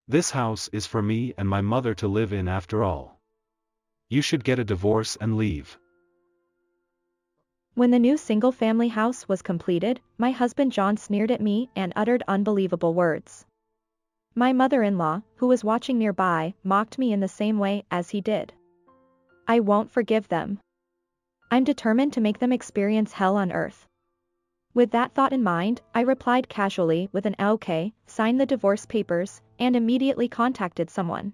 This house is for me and my mother to live in after all. You should get a divorce and leave. When the new single-family house was completed, my husband John sneered at me and uttered unbelievable words. My mother-in-law, who was watching nearby, mocked me in the same way as he did. I won't forgive them. I'm determined to make them experience hell on earth. With that thought in mind, I replied casually with an okay, signed the divorce papers, and immediately contacted someone.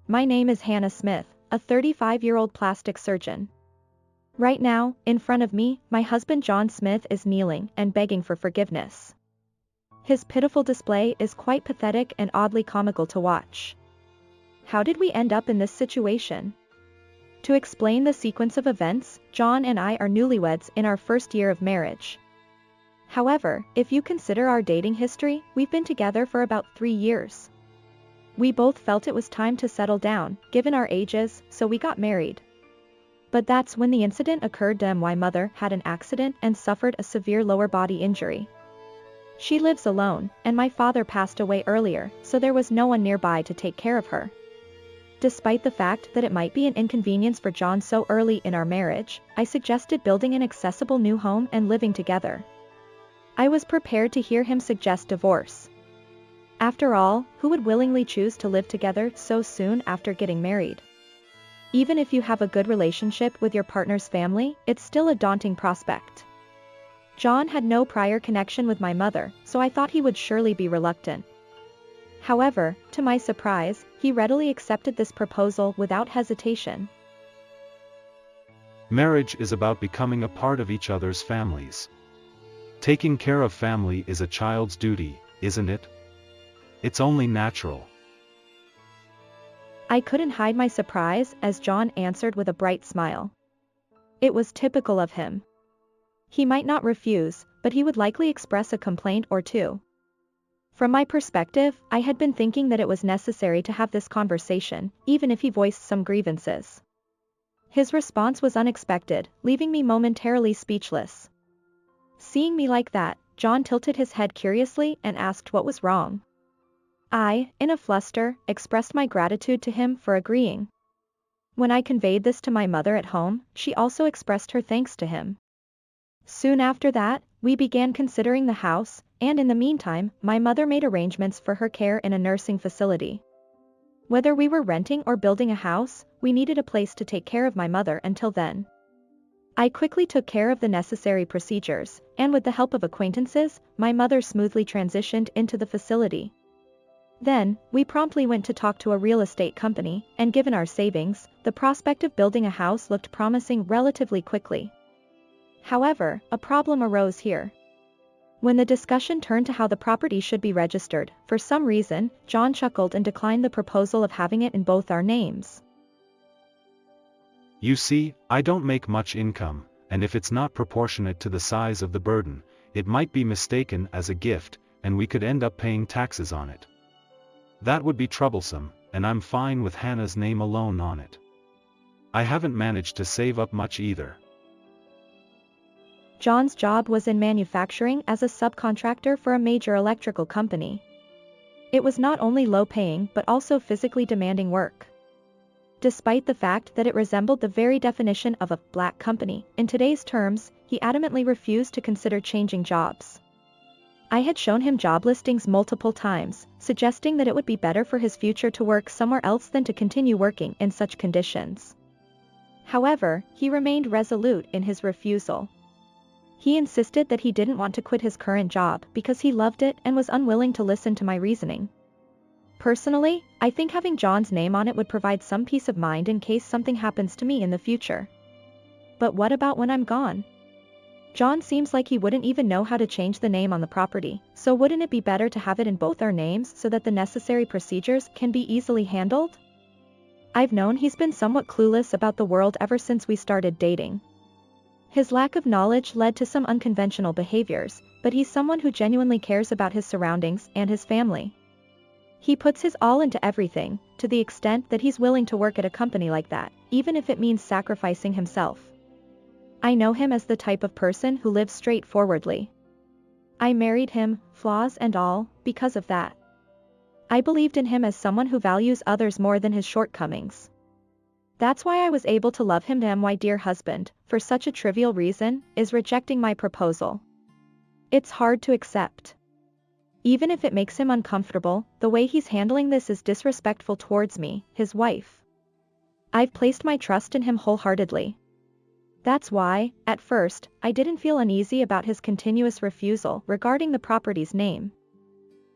My name is Hannah Smith, a 35-year-old plastic surgeon. Right now, in front of me, my husband John Smith is kneeling and begging for forgiveness. His pitiful display is quite pathetic and oddly comical to watch. How did we end up in this situation? To explain the sequence of events, John and I are newlyweds in our first year of marriage. However, if you consider our dating history, we've been together for about 3 years. We both felt it was time to settle down, given our ages, so we got married. But that's when the incident occurred. My mother had an accident and suffered a severe lower body injury. She lives alone, and my father passed away earlier, so there was no one nearby to take care of her. Despite the fact that it might be an inconvenience for John so early in our marriage, I suggested building an accessible new home and living together. I was prepared to hear him suggest divorce. After all, who would willingly choose to live together so soon after getting married? Even if you have a good relationship with your partner's family, it's still a daunting prospect. John had no prior connection with my mother, so I thought he would surely be reluctant. However, to my surprise, he readily accepted this proposal without hesitation. Marriage is about becoming a part of each other's families. Taking care of family is a child's duty, isn't it? It's only natural. I couldn't hide my surprise as John answered with a bright smile. It was typical of him. He might not refuse, but he would likely express a complaint or two. From my perspective, I had been thinking that it was necessary to have this conversation, even if he voiced some grievances. His response was unexpected, leaving me momentarily speechless. Seeing me like that, John tilted his head curiously and asked what was wrong. I, in a fluster, expressed my gratitude to him for agreeing. When I conveyed this to my mother at home, she also expressed her thanks to him. Soon after that, we began considering the house, and in the meantime, my mother made arrangements for her care in a nursing facility. Whether we were renting or building a house, we needed a place to take care of my mother until then. I quickly took care of the necessary procedures, and with the help of acquaintances, my mother smoothly transitioned into the facility. Then, we promptly went to talk to a real estate company, and given our savings, the prospect of building a house looked promising relatively quickly. However, a problem arose here. When the discussion turned to how the property should be registered, for some reason, John chuckled and declined the proposal of having it in both our names. You see, I don't make much income, and if it's not proportionate to the size of the burden, it might be mistaken as a gift, and we could end up paying taxes on it. That would be troublesome, and I'm fine with Hannah's name alone on it. I haven't managed to save up much either. John's job was in manufacturing as a subcontractor for a major electrical company. It was not only low-paying but also physically demanding work. Despite the fact that it resembled the very definition of a black company, in today's terms, he adamantly refused to consider changing jobs. I had shown him job listings multiple times, suggesting that it would be better for his future to work somewhere else than to continue working in such conditions. However, he remained resolute in his refusal. He insisted that he didn't want to quit his current job because he loved it and was unwilling to listen to my reasoning. Personally, I think having John's name on it would provide some peace of mind in case something happens to me in the future. But what about when I'm gone? John seems like he wouldn't even know how to change the name on the property, so wouldn't it be better to have it in both our names so that the necessary procedures can be easily handled? I've known he's been somewhat clueless about the world ever since we started dating. His lack of knowledge led to some unconventional behaviors, but he's someone who genuinely cares about his surroundings and his family. He puts his all into everything, to the extent that he's willing to work at a company like that, even if it means sacrificing himself. I know him as the type of person who lives straightforwardly. I married him, flaws and all, because of that. I believed in him as someone who values others more than his shortcomings. That's why I was able to love him. My dear husband, for such a trivial reason, is rejecting my proposal. It's hard to accept. Even if it makes him uncomfortable, the way he's handling this is disrespectful towards me, his wife. I've placed my trust in him wholeheartedly. That's why, at first, I didn't feel uneasy about his continuous refusal regarding the property's name.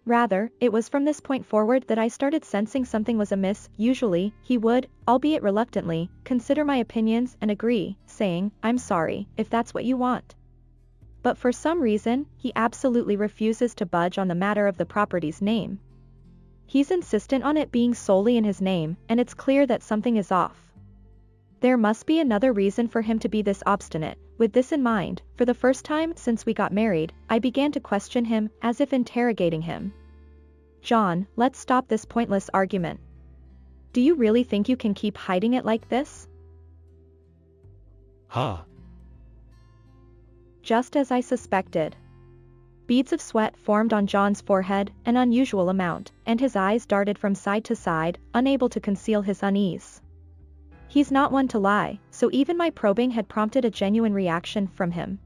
Rather, it was from this point forward that I started sensing something was amiss. Usually, he would, albeit reluctantly, consider my opinions and agree, saying, "I'm sorry, if that's what you want." But for some reason, he absolutely refuses to budge on the matter of the property's name. He's insistent on it being solely in his name, and it's clear that something is off. There must be another reason for him to be this obstinate. With this in mind, for the first time since we got married, I began to question him, as if interrogating him. "John, let's stop this pointless argument. Do you really think you can keep hiding it like this?" Huh. Just as I suspected. Beads of sweat formed on John's forehead, an unusual amount, and his eyes darted from side to side, unable to conceal his unease. He's not one to lie, so even my probing had prompted a genuine reaction from him.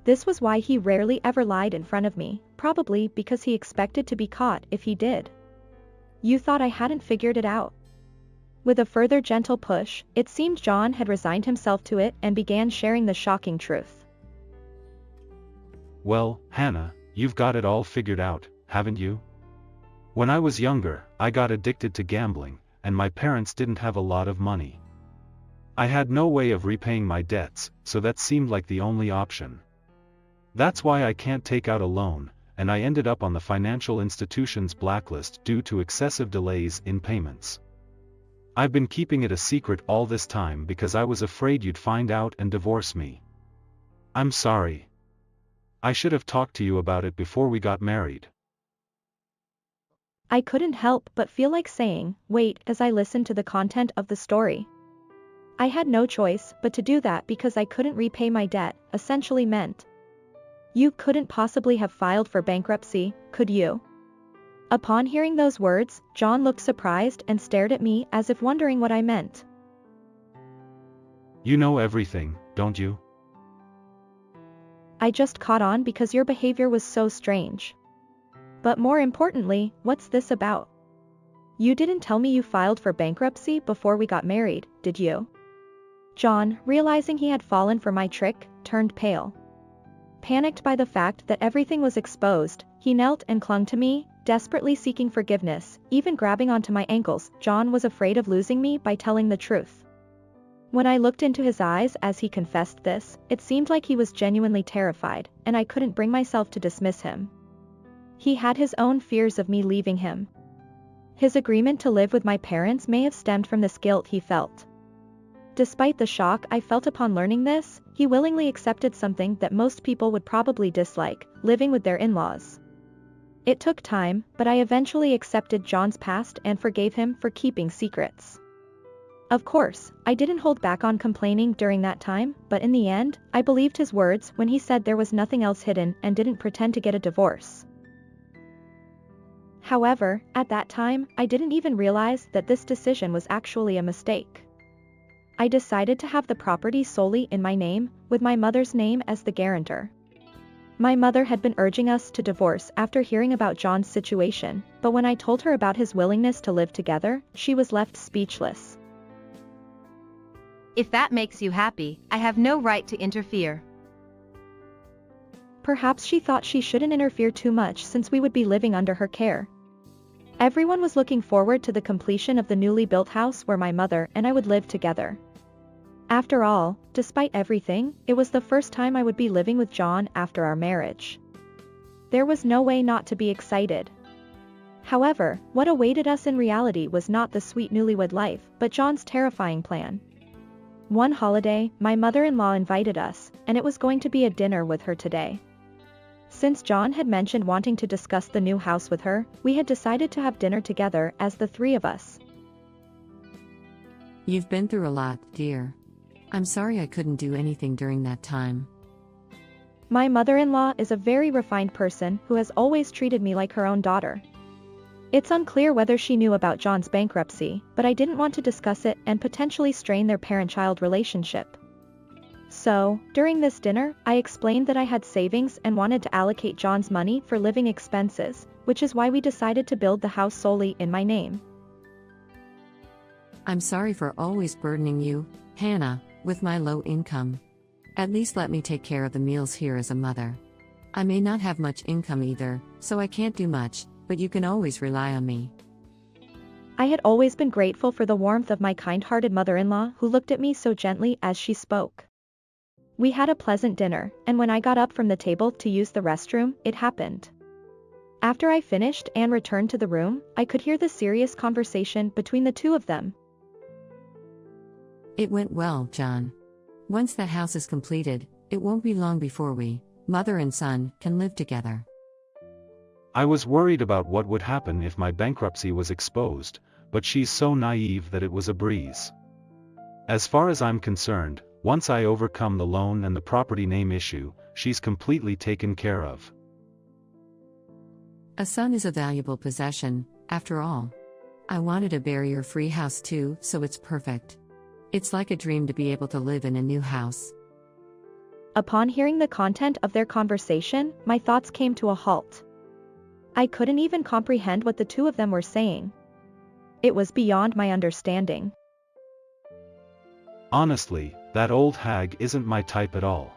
This was why he rarely ever lied in front of me, probably because he expected to be caught if he did. "You thought I hadn't figured it out?" With a further gentle push, it seemed John had resigned himself to it and began sharing the shocking truth. "Well, Hannah, you've got it all figured out, haven't you? When I was younger, I got addicted to gambling, and my parents didn't have a lot of money. I had no way of repaying my debts, so that seemed like the only option. That's why I can't take out a loan, and I ended up on the financial institution's blacklist due to excessive delays in payments. I've been keeping it a secret all this time because I was afraid you'd find out and divorce me. I'm sorry. I should have talked to you about it before we got married." I couldn't help but feel like saying, "Wait," as I listened to the content of the story. I had no choice but to do that because I couldn't repay my debt, essentially meant. You couldn't possibly have filed for bankruptcy, could you? Upon hearing those words, John looked surprised and stared at me as if wondering what I meant. "You know everything, don't you?" "I just caught on because your behavior was so strange. But more importantly, what's this about? You didn't tell me you filed for bankruptcy before we got married, did you?" John, realizing he had fallen for my trick, turned pale. Panicked by the fact that everything was exposed, he knelt and clung to me, desperately seeking forgiveness, even grabbing onto my ankles. John was afraid of losing me by telling the truth. When I looked into his eyes as he confessed this, it seemed like he was genuinely terrified, and I couldn't bring myself to dismiss him. He had his own fears of me leaving him. His agreement to live with my parents may have stemmed from this guilt he felt. Despite the shock I felt upon learning this, he willingly accepted something that most people would probably dislike, living with their in-laws. It took time, but I eventually accepted John's past and forgave him for keeping secrets. Of course, I didn't hold back on complaining during that time, but in the end, I believed his words when he said there was nothing else hidden and didn't pretend to get a divorce. However, at that time, I didn't even realize that this decision was actually a mistake. I decided to have the property solely in my name, with my mother's name as the guarantor. My mother had been urging us to divorce after hearing about John's situation, but when I told her about his willingness to live together, she was left speechless. "If that makes you happy, I have no right to interfere." Perhaps she thought she shouldn't interfere too much since we would be living under her care. Everyone was looking forward to the completion of the newly built house where my mother and I would live together. After all, despite everything, it was the first time I would be living with John after our marriage. There was no way not to be excited. However, what awaited us in reality was not the sweet newlywed life, but John's terrifying plan. One holiday, my mother-in-law invited us, and it was going to be a dinner with her today. Since John had mentioned wanting to discuss the new house with her, we had decided to have dinner together as the three of us. "You've been through a lot, dear. I'm sorry I couldn't do anything during that time." My mother-in-law is a very refined person who has always treated me like her own daughter. It's unclear whether she knew about John's bankruptcy, but I didn't want to discuss it and potentially strain their parent-child relationship. So, during this dinner, I explained that I had savings and wanted to allocate John's money for living expenses, which is why we decided to build the house solely in my name. I'm sorry for always burdening you, Hannah, with my low income. At least let me take care of the meals here as a mother. I may not have much income either, so I can't do much, but you can always rely on me. I had always been grateful for the warmth of my kind-hearted mother-in-law who looked at me so gently as she spoke. We had a pleasant dinner, and when I got up from the table to use the restroom, it happened. After I finished and returned to the room, I could hear the serious conversation between the two of them. It went well, John. Once that house is completed, it won't be long before we, mother and son, can live together. I was worried about what would happen if my bankruptcy was exposed, but she's so naive that it was a breeze. As far as I'm concerned, once I overcome the loan and the property name issue, she's completely taken care of. A son is a valuable possession, after all. I wanted a barrier-free house too, so it's perfect. It's like a dream to be able to live in a new house. Upon hearing the content of their conversation, my thoughts came to a halt. I couldn't even comprehend what the two of them were saying. It was beyond my understanding. Honestly, that old hag isn't my type at all.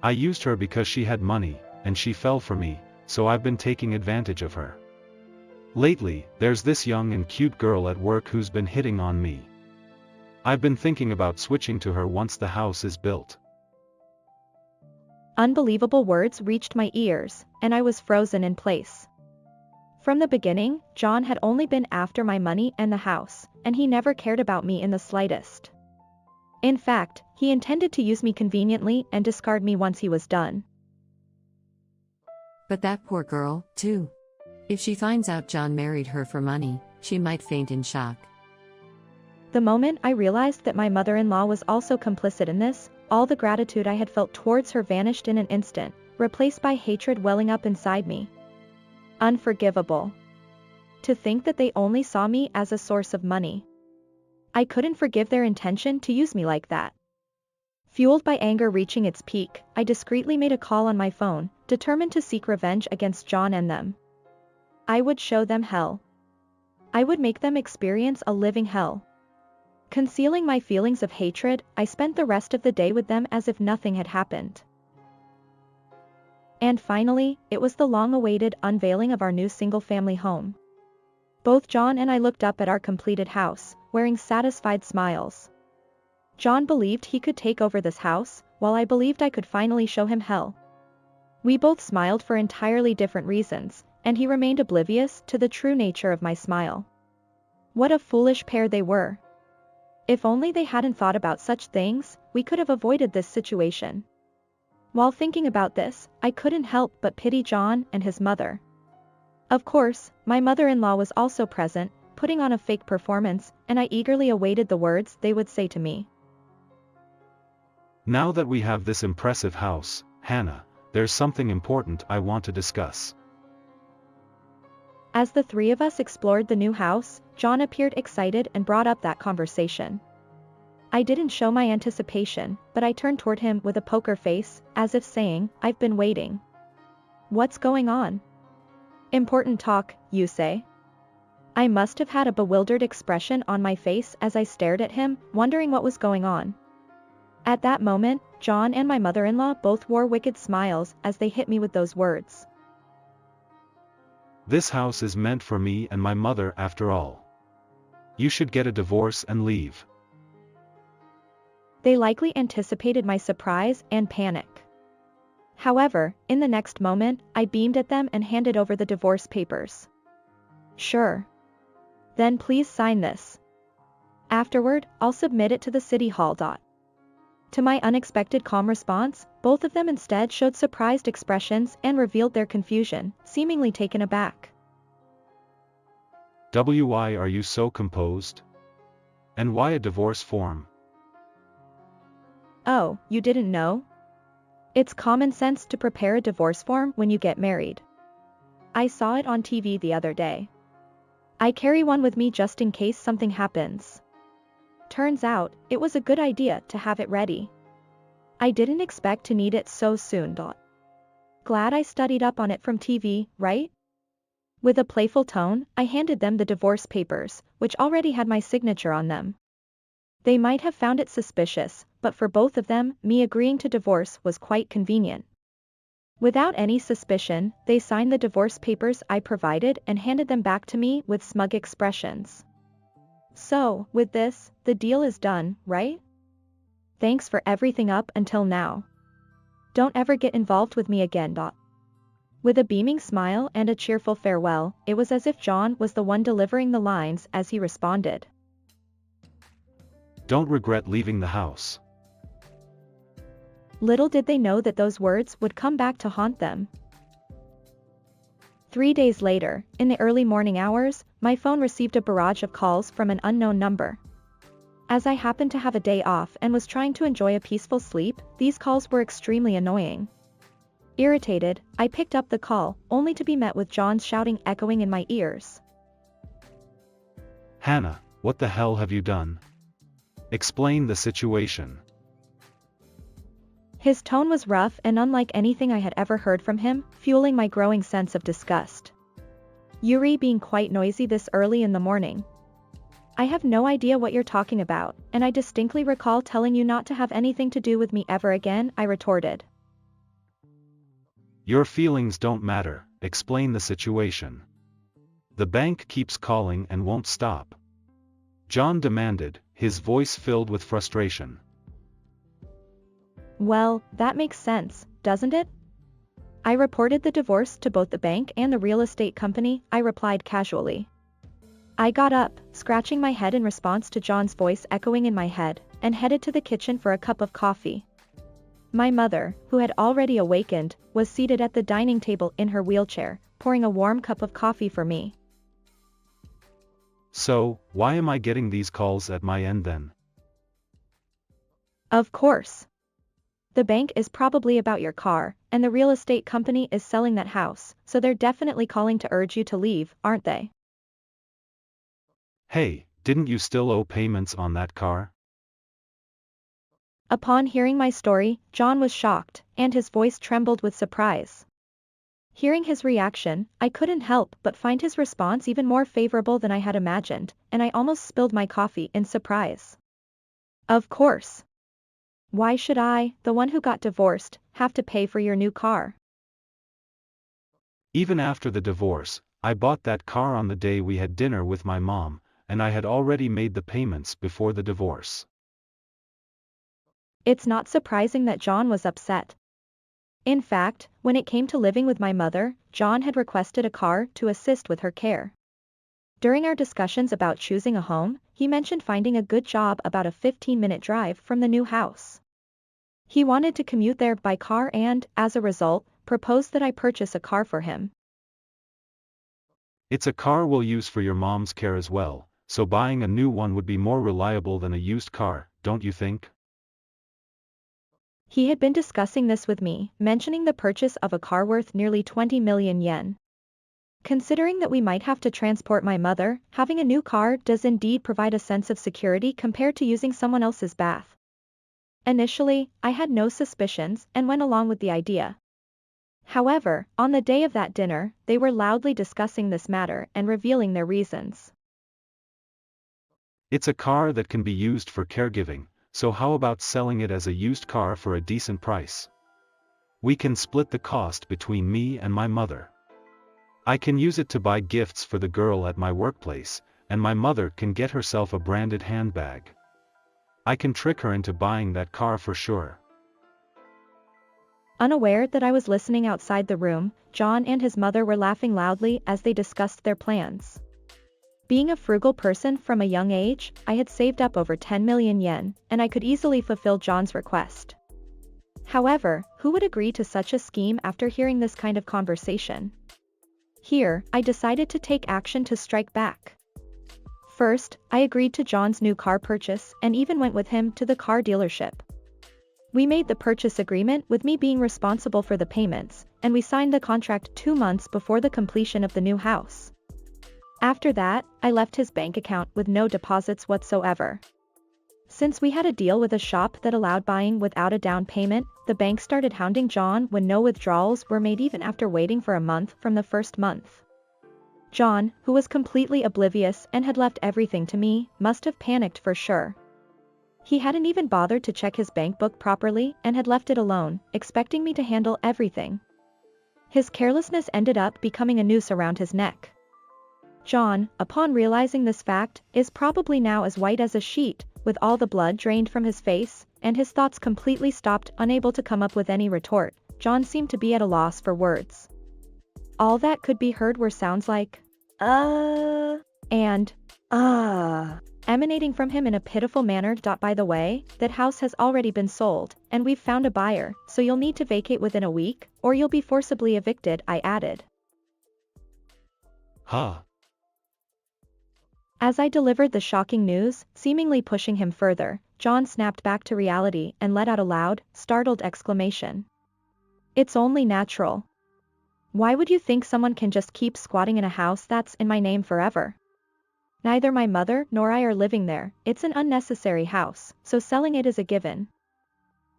I used her because she had money, and she fell for me, so I've been taking advantage of her. Lately, there's this young and cute girl at work who's been hitting on me. I've been thinking about switching to her once the house is built. Unbelievable words reached my ears, and I was frozen in place. From the beginning, John had only been after my money and the house, and he never cared about me in the slightest. In fact, he intended to use me conveniently and discard me once he was done. But that poor girl, too. If she finds out John married her for money, she might faint in shock. The moment I realized that my mother-in-law was also complicit in this, all the gratitude I had felt towards her vanished in an instant, replaced by hatred welling up inside me. Unforgivable. To think that they only saw me as a source of money. I couldn't forgive their intention to use me like that. Fueled by anger reaching its peak, I discreetly made a call on my phone, determined to seek revenge against John and them. I would show them hell. I would make them experience a living hell. Concealing my feelings of hatred, I spent the rest of the day with them as if nothing had happened. And finally, it was the long-awaited unveiling of our new single-family home. Both John and I looked up at our completed house, wearing satisfied smiles. John believed he could take over this house, while I believed I could finally show him hell. We both smiled for entirely different reasons, and he remained oblivious to the true nature of my smile. What a foolish pair they were. If only they hadn't thought about such things, we could have avoided this situation. While thinking about this, I couldn't help but pity John and his mother. Of course, my mother-in-law was also present, putting on a fake performance, and I eagerly awaited the words they would say to me. Now that we have this impressive house, Hannah, there's something important I want to discuss. As the three of us explored the new house, John appeared excited and brought up that conversation. I didn't show my anticipation, but I turned toward him with a poker face, as if saying, "I've been waiting." "What's going on?" "Important talk, you say?" I must have had a bewildered expression on my face as I stared at him, wondering what was going on. At that moment, John and my mother-in-law both wore wicked smiles as they hit me with those words. This house is meant for me and my mother after all. You should get a divorce and leave. They likely anticipated my surprise and panic. However, in the next moment, I beamed at them and handed over the divorce papers. "Sure. Then please sign this. Afterward, I'll submit it to the city hall. To my unexpected calm response, both of them instead showed surprised expressions and revealed their confusion, seemingly taken aback. Why are you so composed? And why a divorce form? Oh, you didn't know? It's common sense to prepare a divorce form when you get married. I saw it on TV the other day. I carry one with me just in case something happens. Turns out, it was a good idea to have it ready. I didn't expect to need it so soon. Glad I studied up on it from TV, right? With a playful tone, I handed them the divorce papers, which already had my signature on them. They might have found it suspicious, but for both of them, me agreeing to divorce was quite convenient. Without any suspicion, they signed the divorce papers I provided and handed them back to me with smug expressions. So, with this, the deal is done, right? Thanks for everything up until now. Don't ever get involved with me again. With a beaming smile and a cheerful farewell, it was as if John was the one delivering the lines as he responded. Don't regret leaving the house. Little did they know that those words would come back to haunt them. 3 days later, in the early morning hours, my phone received a barrage of calls from an unknown number. As I happened to have a day off and was trying to enjoy a peaceful sleep, these calls were extremely annoying. Irritated, I picked up the call, only to be met with John's shouting echoing in my ears. Hannah, what the hell have you done? Explain the situation. His tone was rough and unlike anything I had ever heard from him, fueling my growing sense of disgust. Yuri being quite noisy this early in the morning. I have no idea what you're talking about, and I distinctly recall telling you not to have anything to do with me ever again, I retorted. Your feelings don't matter, explain the situation. The bank keeps calling and won't stop. John demanded, his voice filled with frustration. Well, that makes sense, doesn't it? I reported the divorce to both the bank and the real estate company, I replied casually. I got up, scratching my head in response to John's voice echoing in my head, and headed to the kitchen for a cup of coffee. My mother, who had already awakened, was seated at the dining table in her wheelchair, pouring a warm cup of coffee for me. So, why am I getting these calls at my end then? Of course. The bank is probably about your car, and the real estate company is selling that house, so they're definitely calling to urge you to leave, aren't they? Hey, didn't you still owe payments on that car? Upon hearing my story, John was shocked, and his voice trembled with surprise. Hearing his reaction, I couldn't help but find his response even more favorable than I had imagined, and I almost spilled my coffee in surprise. Of course. Why should I, the one who got divorced, have to pay for your new car? Even after the divorce, I bought that car on the day we had dinner with my mom, and I had already made the payments before the divorce. It's not surprising that John was upset. In fact, when it came to living with my mother, John had requested a car to assist with her care. During our discussions about choosing a home, he mentioned finding a good job about a 15-minute drive from the new house. He wanted to commute there by car and, as a result, proposed that I purchase a car for him. It's a car we'll use for your mom's care as well, so buying a new one would be more reliable than a used car, don't you think? He had been discussing this with me, mentioning the purchase of a car worth nearly 20 million yen. Considering that we might have to transport my mother, having a new car does indeed provide a sense of security compared to using someone else's bath. Initially, I had no suspicions and went along with the idea. However, on the day of that dinner, they were loudly discussing this matter and revealing their reasons. It's a car that can be used for caregiving, so how about selling it as a used car for a decent price? We can split the cost between me and my mother. I can use it to buy gifts for the girl at my workplace, and my mother can get herself a branded handbag. I can trick her into buying that car for sure. Unaware that I was listening outside the room, John and his mother were laughing loudly as they discussed their plans. Being a frugal person from a young age, I had saved up over 10 million yen, and I could easily fulfill John's request. However, who would agree to such a scheme after hearing this kind of conversation? Here, I decided to take action to strike back. First, I agreed to John's new car purchase and even went with him to the car dealership. We made the purchase agreement with me being responsible for the payments, and we signed the contract 2 months before the completion of the new house. After that, I left his bank account with no deposits whatsoever. Since we had a deal with a shop that allowed buying without a down payment, the bank started hounding John when no withdrawals were made even after waiting for a month from the first month. John, who was completely oblivious and had left everything to me, must have panicked for sure. He hadn't even bothered to check his bank book properly and had left it alone, expecting me to handle everything. His carelessness ended up becoming a noose around his neck. John, upon realizing this fact, is probably now as white as a sheet, with all the blood drained from his face, and his thoughts completely stopped, unable to come up with any retort. John seemed to be at a loss for words. All that could be heard were sounds like, and, emanating from him in a pitiful manner. By the way, that house has already been sold, and we've found a buyer, so you'll need to vacate within a week, or you'll be forcibly evicted, I added. Huh. As I delivered the shocking news, seemingly pushing him further, John snapped back to reality and let out a loud, startled exclamation. It's only natural. Why would you think someone can just keep squatting in a house that's in my name forever? Neither my mother nor I are living there, it's an unnecessary house, so selling it is a given.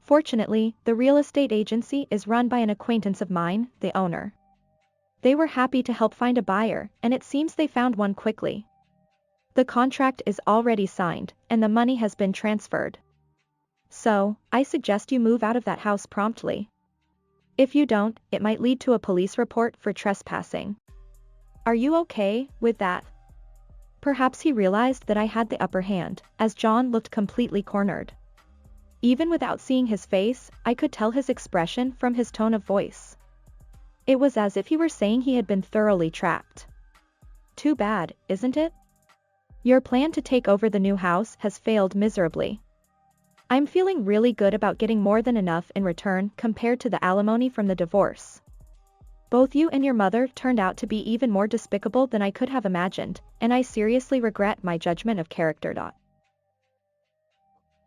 Fortunately, the real estate agency is run by an acquaintance of mine, the owner. They were happy to help find a buyer, and it seems they found one quickly. The contract is already signed, and the money has been transferred. So, I suggest you move out of that house promptly. If you don't, it might lead to a police report for trespassing. Are you okay with that? Perhaps he realized that I had the upper hand, as John looked completely cornered. Even without seeing his face, I could tell his expression from his tone of voice. It was as if he were saying he had been thoroughly trapped. Too bad, isn't it? Your plan to take over the new house has failed miserably. I'm feeling really good about getting more than enough in return compared to the alimony from the divorce. Both you and your mother turned out to be even more despicable than I could have imagined, and I seriously regret my judgment of character.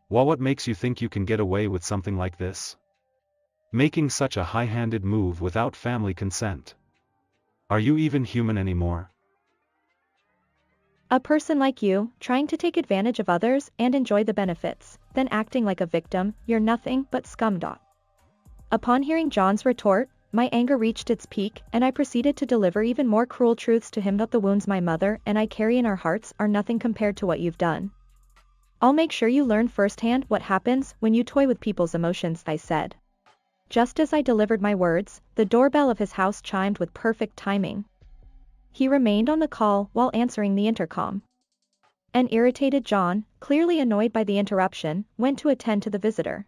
Well, what makes you think you can get away with something like this? Making such a high-handed move without family consent. Are you even human anymore? A person like you, trying to take advantage of others and enjoy the benefits, then acting like a victim, you're nothing but scum. Upon hearing John's retort, my anger reached its peak, and I proceeded to deliver even more cruel truths to him. The wounds my mother and I carry in our hearts are nothing compared to what you've done. I'll make sure you learn firsthand what happens when you toy with people's emotions, I said. Just as I delivered my words, the doorbell of his house chimed with perfect timing. He remained on the call while answering the intercom. An irritated John, clearly annoyed by the interruption, went to attend to the visitor.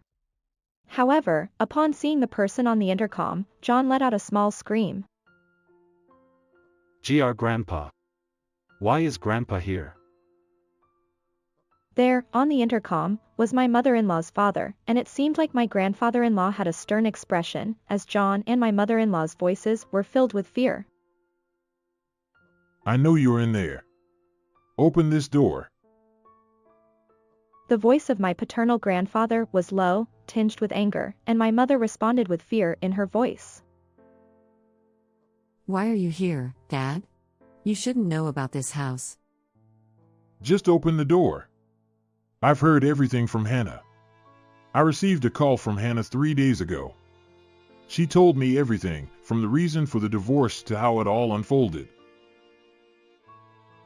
However, upon seeing the person on the intercom, John let out a small scream. Gr Grandpa. Why is Grandpa here? There, on the intercom, was my mother-in-law's father, and it seemed like my grandfather-in-law had a stern expression, as John and my mother-in-law's voices were filled with fear. I know you're in there. Open this door. The voice of my paternal grandfather was low, tinged with anger, and my mother responded with fear in her voice. Why are you here, Dad? You shouldn't know about this house. Just open the door. I've heard everything from Hannah. I received a call from Hannah 3 days ago. She told me everything, from the reason for the divorce to how it all unfolded.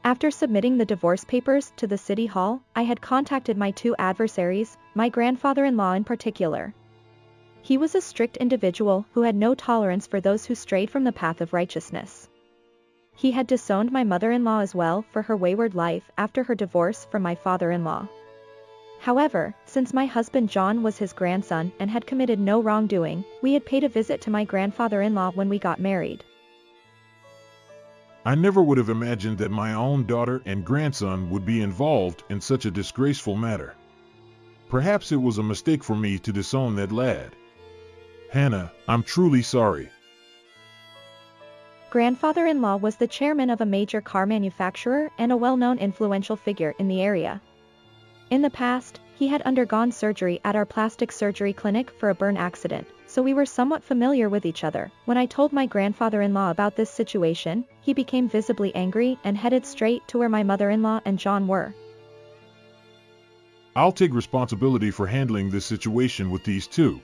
After submitting the divorce papers to the city hall, I had contacted my two adversaries, my grandfather-in-law in particular. He was a strict individual who had no tolerance for those who strayed from the path of righteousness. He had disowned my mother-in-law as well for her wayward life after her divorce from my father-in-law. However, since my husband John was his grandson and had committed no wrongdoing, we had paid a visit to my grandfather-in-law when we got married. I never would have imagined that my own daughter and grandson would be involved in such a disgraceful matter. Perhaps it was a mistake for me to disown that lad. Hannah, I'm truly sorry. Grandfather-in-law was the chairman of a major car manufacturer and a well-known influential figure in the area. In the past, he had undergone surgery at our plastic surgery clinic for a burn accident, so we were somewhat familiar with each other. When I told my grandfather-in-law about this situation, he became visibly angry and headed straight to where my mother-in-law and John were. I'll take responsibility for handling this situation with these two.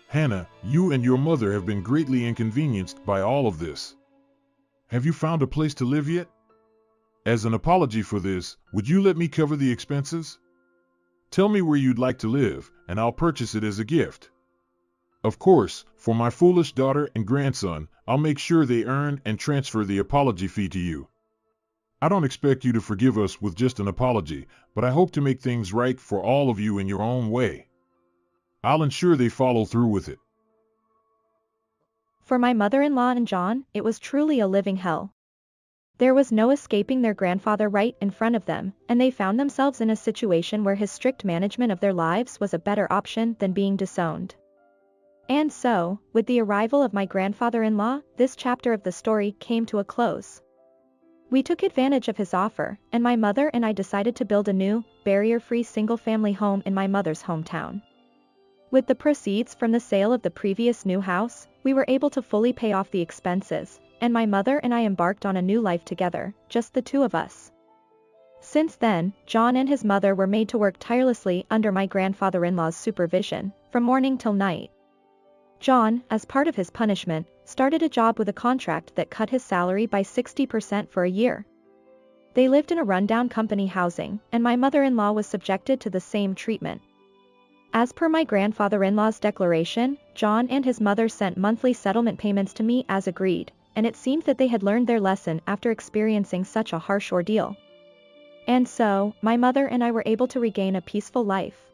Hannah, you and your mother have been greatly inconvenienced by all of this. Have you found a place to live yet? As an apology for this, would you let me cover the expenses? Tell me where you'd like to live, and I'll purchase it as a gift. Of course, for my foolish daughter and grandson, I'll make sure they earn and transfer the apology fee to you. I don't expect you to forgive us with just an apology, but I hope to make things right for all of you in your own way. I'll ensure they follow through with it. For my mother-in-law and John, it was truly a living hell. There was no escaping their grandfather right in front of them, and they found themselves in a situation where his strict management of their lives was a better option than being disowned. And so, with the arrival of my grandfather-in-law, this chapter of the story came to a close. We took advantage of his offer, and my mother and I decided to build a new, barrier-free single-family home in my mother's hometown. With the proceeds from the sale of the previous new house, we were able to fully pay off the expenses, and my mother and I embarked on a new life together, just the two of us. Since then, John and his mother were made to work tirelessly under my grandfather-in-law's supervision, from morning till night. John, as part of his punishment, started a job with a contract that cut his salary by 60% for a year. They lived in a rundown company housing, and my mother-in-law was subjected to the same treatment. As per my grandfather-in-law's declaration, John and his mother sent monthly settlement payments to me as agreed, and it seemed that they had learned their lesson after experiencing such a harsh ordeal. And so, my mother and I were able to regain a peaceful life.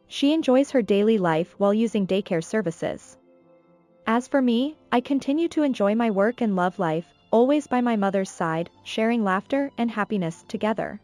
She enjoys her daily life while using daycare services. As for me, I continue to enjoy my work and love life, always by my mother's side, sharing laughter and happiness together.